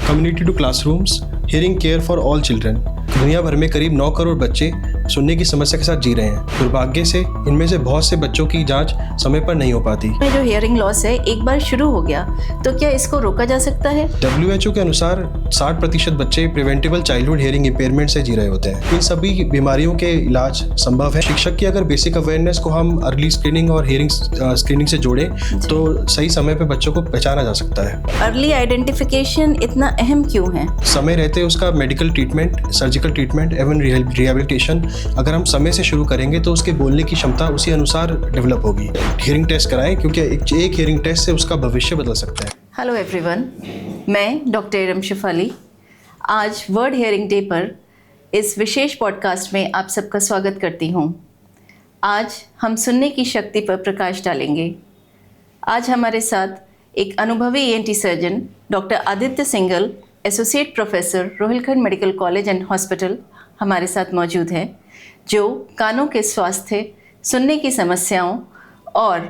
Community to classrooms, hearing care for all children. दुनिया भर में करीब 9 करोड़ बच्चे सुनने की समस्या के साथ जी रहे हैं। दुर्भाग्य से इनमें से बहुत से बच्चों की जांच समय पर नहीं हो पाती। जो हियरिंग लॉस है एक बार शुरू हो गया तो क्या इसको रोका जा सकता है? WHO के अनुसार 60% बच्चे प्रिवेंटेबल चाइल्डहुड हियरिंग इम्पेयरमेंट से जी रहे होते हैं। इन सभी बीमारियों के इलाज संभव है। शिक्षक की अगर बेसिक अवेयरनेस को हम अर्ली स्क्रीनिंग और हियरिंग स्क्रीनिंग से जोड़ें तो सही समय पर बच्चों को पहचाना जा सकता है। अर्ली आइडेंटिफिकेशन इतना अहम क्यों है? समय रहते उसका मेडिकल ट्रीटमेंट, सर्जिकल ट्रीटमेंट एवं रिहेबिलिटेशन अगर हम समय से शुरू करेंगे तो उसके बोलने की क्षमता उसी अनुसार डेवलप होगी। हियरिंग टेस्ट कराएं क्योंकि एक हियरिंग टेस्ट से उसका भविष्य बदल सकता है। हेलो एवरीवन, मैं डॉक्टर इरम शिफाली आज वर्ल्ड हियरिंग डे पर इस विशेष पॉडकास्ट में आप सबका स्वागत करती हूँ। आज हम सुनने की शक्ति पर प्रकाश डालेंगे। आज हमारे साथ एक अनुभवी ENT surgeon doctor Aditya Singhal, associate professor Rohilkhand medical college and hospital हमारे साथ मौजूद हैं, जो कानों के स्वास्थ्य, सुनने की समस्याओं और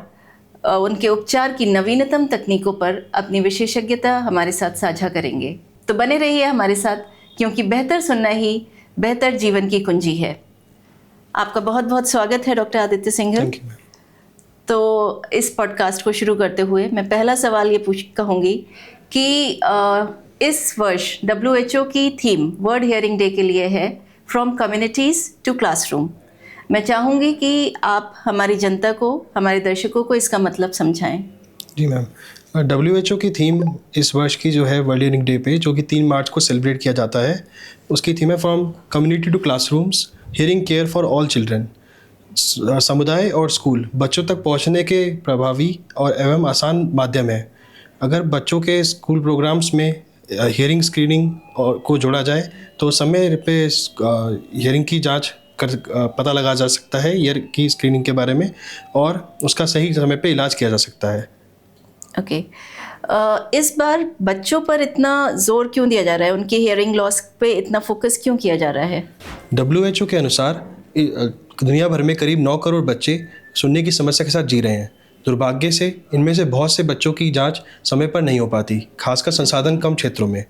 उनके उपचार की नवीनतम तकनीकों पर अपनी विशेषज्ञता हमारे साथ साझा करेंगे। तो बने रहिए हमारे साथ, क्योंकि बेहतर सुनना ही बेहतर जीवन की कुंजी है। आपका बहुत बहुत स्वागत है डॉक्टर आदित्य सिंघल। तो इस पॉडकास्ट को शुरू करते हुए मैं पहला सवाल ये कहूँगी कि इस वर्ष WHO की थीम वर्ल्ड हियरिंग डे के लिए है फ्रॉम कम्युनिटीज़ टू क्लासरूम। मैं चाहूँगी कि आप हमारी जनता को, हमारे दर्शकों को इसका मतलब समझाएं। जी मैम, WHO की थीम इस वर्ष की जो है वर्ल्ड हियरिंग डे पे, जो कि 3 मार्च को सेलिब्रेट किया जाता है, उसकी थीम है from community to classrooms, hearing care for all children. समुदाय और स्कूल बच्चों तक पहुंचने के प्रभावी और एवं आसान माध्यम है। अगर बच्चों के स्कूल प्रोग्राम्स में हियरिंग स्क्रीनिंग को जोड़ा जाए तो समय पे हियरिंग की जांच पता लगा जा सकता है ईयर की स्क्रीनिंग के बारे में, और उसका सही समय पे इलाज किया जा सकता है। ओके, इस बार बच्चों पर इतना जोर क्यों दिया जा रहा है? उनके हियरिंग लॉस पे इतना फोकस क्यों किया जा रहा है? WHO के अनुसार दुनिया भर में करीब 9 करोड़ बच्चे सुनने की समस्या के साथ जी रहे हैं। दुर्भाग्य से इनमें से बहुत से बच्चों की जांच समय पर नहीं हो पाती, खासकर संसाधन कम क्षेत्रों में।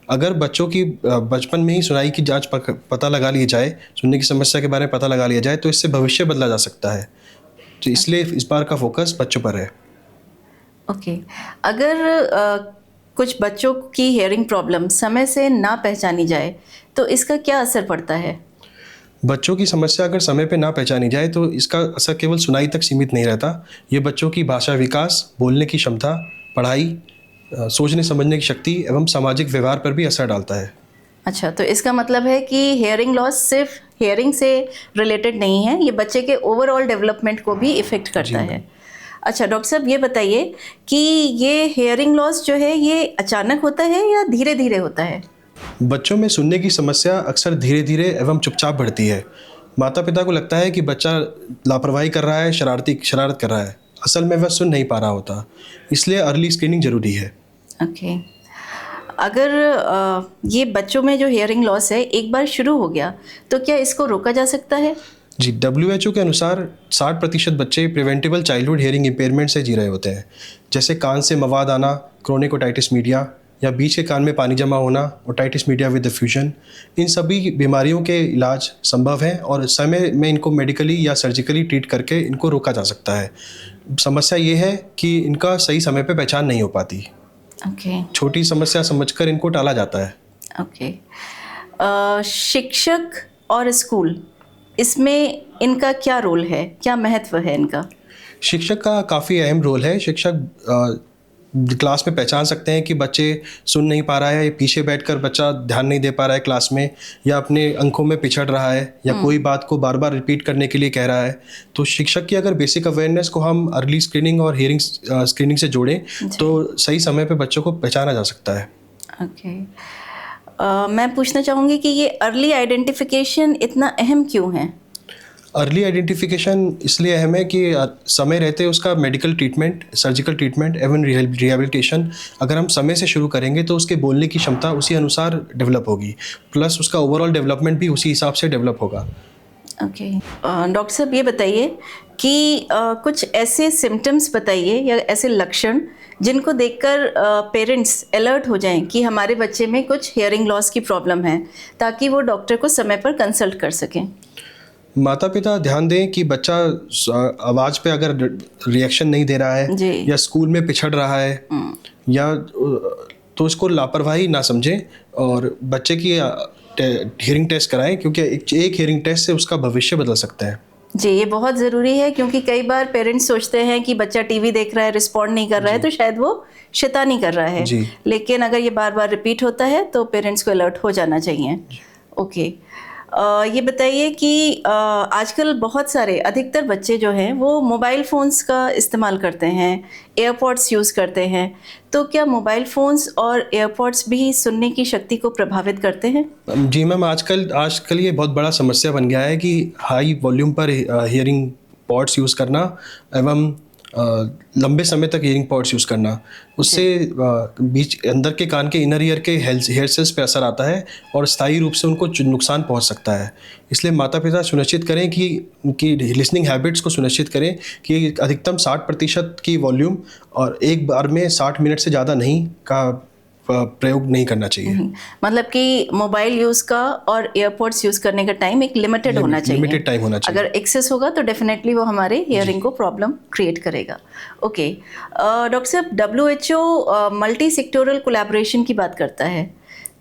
अगर बच्चों की बचपन में ही सुनाई की जांच पता लगा ली जाए, सुनने की समस्या के बारे में पता लगा लिया जाए, तो इससे भविष्य बदला जा सकता है। तो इसलिए इस बार का फोकस बच्चों पर है। ओके, अगर कुछ बच्चों की हियरिंग प्रॉब्लम समय से ना पहचानी जाए तो इसका क्या असर पड़ता है? बच्चों की समस्या अगर समय पे ना पहचानी जाए तो इसका असर केवल सुनाई तक सीमित नहीं रहता। ये बच्चों की भाषा विकास, बोलने की क्षमता, पढ़ाई, सोचने समझने की शक्ति एवं सामाजिक व्यवहार पर भी असर डालता है। अच्छा, तो इसका मतलब है कि हियरिंग लॉस सिर्फ हियरिंग से रिलेटेड नहीं है, ये बच्चे के ओवरऑल डेवलपमेंट को भी इफ़ेक्ट करता है। अच्छा डॉक्टर साहब, ये बताइए कि ये हियरिंग लॉस जो है ये अचानक होता है या धीरे धीरे होता है? बच्चों में सुनने की समस्या अक्सर धीरे धीरे एवं चुपचाप बढ़ती है। माता पिता को लगता है कि बच्चा लापरवाही कर रहा है, शरारत कर रहा है। असल में वह सुन नहीं पा रहा होता, इसलिए अर्ली स्क्रीनिंग जरूरी है। ओके, अगर ये बच्चों में जो हियरिंग लॉस है एक बार शुरू हो गया तो क्या इसको रोका जा सकता है? जी, WHO के अनुसार 60% बच्चे प्रिवेंटेबल चाइल्डहुड हियरिंग इम्पेयरमेंट से जी रहे होते हैं, जैसे कान से मवाद आना, क्रोनिक ओटाइटिस मीडिया, या बीच के कान में पानी जमा होना, ओटाइटिस मीडिया विद डिफ्यूजन। इन सभी बीमारियों के इलाज संभव है और समय में इनको मेडिकली या सर्जिकली ट्रीट करके इनको रोका जा सकता है। समस्या ये है कि इनका सही समय पे पहचान नहीं हो पाती। ओके, छोटी समस्या समझकर इनको टाला जाता है। ओके, शिक्षक और स्कूल, इसमें इनका क्या रोल है, क्या महत्व है इनका? शिक्षक का काफ़ी अहम रोल है। शिक्षक क्लास में पहचान सकते हैं कि बच्चे सुन नहीं पा रहा है, पीछे बैठकर बच्चा ध्यान नहीं दे पा रहा है क्लास में, या अपने अंकों में पिछड़ रहा है, या कोई बात को बार बार रिपीट करने के लिए कह रहा है। तो शिक्षक की अगर बेसिक अवेयरनेस को हम अर्ली स्क्रीनिंग और हियरिंग स्क्रीनिंग से जोड़ें तो सही समय पे बच्चों को पहचाना जा सकता है। ओके, मैं पूछना चाहूँगी कि ये अर्ली आइडेंटिफिकेशन इतना अहम क्यों है? अर्ली आइडेंटिफिकेशन इसलिए अहम है कि समय रहते उसका मेडिकल ट्रीटमेंट, सर्जिकल ट्रीटमेंट एवं रिहेबिलिटेशन अगर हम समय से शुरू करेंगे तो उसके बोलने की क्षमता उसी अनुसार डेवलप होगी, प्लस उसका ओवरऑल डेवलपमेंट भी उसी हिसाब से डेवलप होगा। ओके डॉक्टर साहब ये बताइए कि कुछ ऐसे सिम्टम्स बताइए या ऐसे लक्षण जिनको देखकर पेरेंट्स अलर्ट हो जाएं कि हमारे बच्चे में कुछ हियरिंग लॉस की प्रॉब्लम है, ताकि वो डॉक्टर को समय पर कंसल्ट कर सकें। माता पिता ध्यान दें कि बच्चा आवाज़ पे अगर रिएक्शन नहीं दे रहा जी। है या स्कूल में पिछड़ रहा है या तो इसको लापरवाही ना समझें और बच्चे की हियरिंग टेस्ट कराएं, क्योंकि एक हियरिंग टेस्ट से उसका भविष्य बदल सकता है। जी, ये बहुत ज़रूरी है, क्योंकि कई बार पेरेंट्स सोचते हैं कि बच्चा टीवी देख रहा है, रिस्पॉन्ड नहीं कर रहा है, तो शायद वो शैतानी कर रहा है। जी। लेकिन अगर ये बार बार रिपीट होता है तो पेरेंट्स को अलर्ट हो जाना चाहिए। ओके, ये बताइए कि आजकल बहुत सारे अधिकतर बच्चे जो हैं वो मोबाइल फ़ोन्स का इस्तेमाल करते हैं, एयरपॉड्स यूज़ करते हैं, तो क्या मोबाइल फ़ोन्स और एयरपॉड्स भी सुनने की शक्ति को प्रभावित करते हैं? जी मैम, आजकल ये बहुत बड़ा समस्या बन गया है कि हाई वॉल्यूम पर हियरिंग पॉड्स यूज़ करना एवं लंबे समय तक हियरिंग पॉड्स यूज़ करना, उससे बीच अंदर के कान के इनर ईयर के हेयर सेल्स पे असर आता है और स्थायी रूप से उनको नुकसान पहुंच सकता है। इसलिए माता पिता सुनिश्चित करें कि उनकी लिसनिंग हैबिट्स को सुनिश्चित करें कि अधिकतम 60% की वॉल्यूम और एक बार में 60 मिनट से ज़्यादा नहीं का प्रयोग नहीं करना चाहिए। मतलब कि मोबाइल यूज़ का और एयरपॉड्स यूज़ करने का टाइम एक लिमिटेड होना चाहिए। लिमिटेड टाइम होना चाहिए। अगर एक्सेस होगा तो डेफिनेटली वो हमारे हियरिंग को प्रॉब्लम क्रिएट करेगा। ओके डॉक्टर साहब, WHO मल्टी सेक्टोरल कोलैबोरेशन की बात करता है,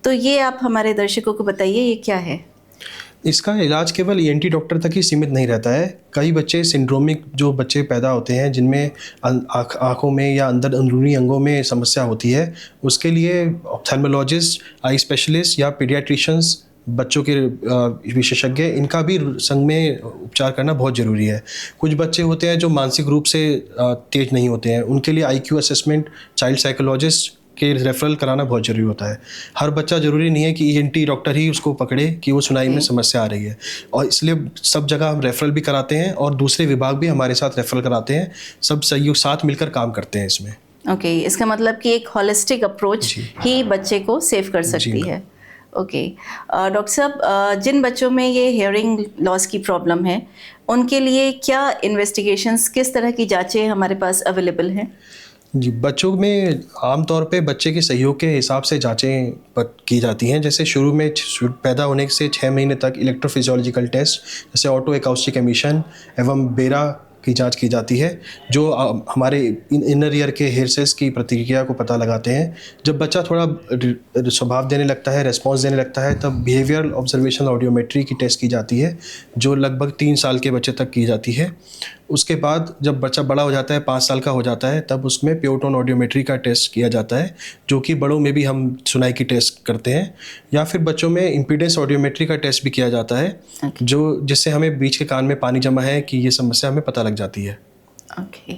तो ये आप हमारे दर्शकों को बताइए, ये क्या है? इसका इलाज केवल ENT डॉक्टर तक ही सीमित नहीं रहता है। कई बच्चे सिंड्रोमिक जो बच्चे पैदा होते हैं जिनमें आँखों में या अंदरूनी अंगों में समस्या होती है, उसके लिए ऑप्थेल्मोलॉजिस्ट, आई स्पेशलिस्ट या पीडियाट्रिशियंस, बच्चों के विशेषज्ञ, इनका भी संग में उपचार करना बहुत ज़रूरी है। कुछ बच्चे होते हैं जो मानसिक रूप से तेज नहीं होते हैं, उनके लिए IQ असेसमेंट, चाइल्ड साइकोलॉजिस्ट के रेफरल कराना बहुत ज़रूरी होता है। हर बच्चा ज़रूरी नहीं है कि ENT डॉक्टर ही उसको पकड़े कि वो सुनाई में समस्या आ रही है, और इसलिए सब जगह हम रेफरल भी कराते हैं और दूसरे विभाग भी हमारे साथ रेफरल कराते हैं। सब सहयोग साथ मिलकर काम करते हैं इसमें। ओके, इसका मतलब कि एक होलिस्टिक अप्रोच ही बच्चे को सेव कर सकती है। ओके डॉक्टर साहब, जिन बच्चों में ये हियरिंग लॉस की प्रॉब्लम है, उनके लिए क्या इन्वेस्टिगेशंस, किस तरह की जांचें हमारे पास अवेलेबल हैं? जी, बच्चों में आमतौर पे बच्चे के सहयोग के हिसाब से जांचें की जाती हैं। जैसे शुरू में पैदा होने से 6 महीने तक इलेक्ट्रोफिजियोलॉजिकल टेस्ट जैसे ऑटो एकाउस्टिक एमिशन एवं बेरा की जांच की जाती है, जो हमारे इनर ईयर के हेयर सेल्स की प्रतिक्रिया को पता लगाते हैं। जब बच्चा थोड़ा स्वभाव देने लगता है, रेस्पॉन्स देने लगता है, तब बिहेवियरल ऑब्जर्वेशन ऑडियोमेट्री की टेस्ट की जाती है, जो लगभग 3 साल के बच्चे तक की जाती है। उसके बाद जब बच्चा बड़ा हो जाता है, 5 साल का हो जाता है, तब उसमें प्योर टोन ऑडियोमेट्री का टेस्ट किया जाता है, जो कि बड़ों में भी हम सुनाई की टेस्ट करते हैं। या फिर बच्चों में इम्पीडेंस ऑडियोमेट्री का टेस्ट भी किया जाता है, जो जिससे हमें बीच के कान में पानी जमा है कि ये समस्या हमें पता लग जाती है। ओके,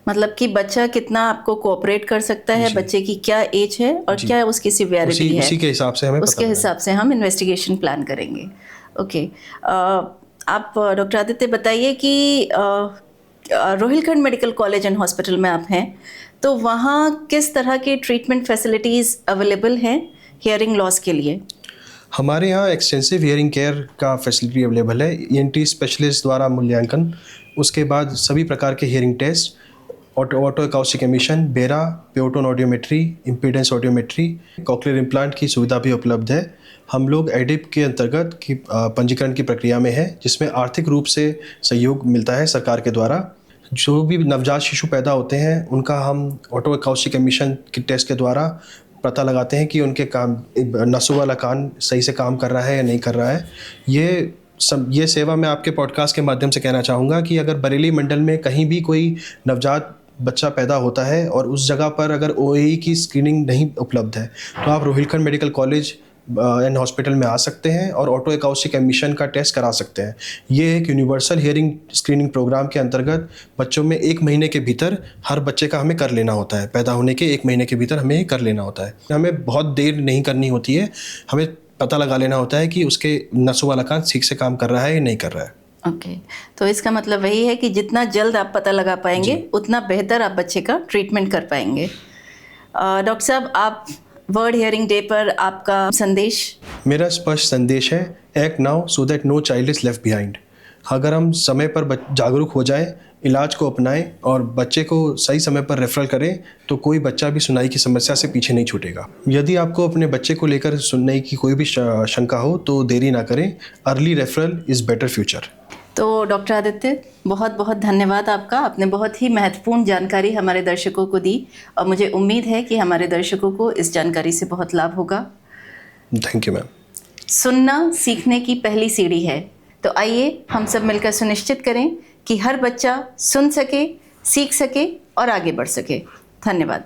मतलब कि बच्चा कितना आपको कोऑपरेट कर सकता है, बच्चे की क्या एज है और क्या उसकी सिवियरिटी है, उसी के हिसाब से हमें उसके हिसाब से हम इन्वेस्टिगेशन प्लान करेंगे। ओके, आप डॉक्टर आदित्य बताइए कि Rohilkhand medical college and hospital में आप हैं, तो वहाँ किस तरह की ट्रीटमेंट फैसिलिटीज़ अवेलेबल हैं हियरिंग लॉस के लिए? हमारे यहाँ एक्सटेंसिव हियरिंग केयर का फैसिलिटी अवेलेबल है। ENT स्पेशलिस्ट द्वारा मूल्यांकन, उसके बाद सभी प्रकार के हियरिंग टेस्ट, ऑटो एकाउस्टिक एमिशन, बेरा, pure tone audiometry, impedance audiometry, cochlear implant की सुविधा भी उपलब्ध है। हम लोग एडिप के अंतर्गत की पंजीकरण की प्रक्रिया में है, जिसमें आर्थिक रूप से सहयोग मिलता है सरकार के द्वारा। जो भी नवजात शिशु पैदा होते हैं, उनका हम ऑटो एकाउस्टिक एमिशन के टेस्ट के द्वारा पता लगाते हैं कि उनके नसों वाला कान सही से काम कर रहा है या नहीं कर रहा है। ये सेवा मैं आपके पॉडकास्ट के माध्यम से कहना चाहूँगा कि अगर बरेली मंडल में कहीं भी कोई नवजात बच्चा पैदा होता है और उस जगह पर अगर OAE की स्क्रीनिंग नहीं उपलब्ध है, तो आप Rohilkhand medical college and hospital में आ सकते हैं और ऑटो एकाउस्टिक एमिशन का टेस्ट करा सकते हैं। ये एक यूनिवर्सल हियरिंग स्क्रीनिंग प्रोग्राम के अंतर्गत बच्चों में 1 महीने के भीतर हर बच्चे का हमें कर लेना होता है। पैदा होने के 1 महीने के भीतर हमें कर लेना होता है। हमें बहुत देर नहीं करनी होती है, हमें पता लगा लेना होता है कि उसके नसों वाला कान ठीक से काम कर रहा है या नहीं कर रहा है। ओके, तो इसका मतलब वही है कि जितना जल्द आप पता लगा पाएंगे उतना बेहतर आप बच्चे का ट्रीटमेंट कर पाएंगे। डॉक्टर साहब, आप वर्ल्ड हियरिंग डे पर आपका संदेश? मेरा स्पष्ट संदेश है, act now so that no child is left behind. अगर हम समय पर जागरूक हो जाएं, इलाज को अपनाएं और बच्चे को सही समय पर रेफरल करें तो कोई बच्चा भी सुनाई की समस्या से पीछे नहीं छूटेगा। यदि आपको अपने बच्चे को लेकर सुनने की कोई भी शंका हो तो देरी ना करें। Early referral is better future. तो डॉक्टर आदित्य, बहुत बहुत धन्यवाद आपका। आपने बहुत ही महत्वपूर्ण जानकारी हमारे दर्शकों को दी और मुझे उम्मीद है कि हमारे दर्शकों को इस जानकारी से बहुत लाभ होगा। Thank you ma'am. सुनना सीखने की पहली सीढ़ी है, तो आइए हम सब मिलकर सुनिश्चित करें कि हर बच्चा सुन सके, सीख सके और आगे बढ़ सके। धन्यवाद।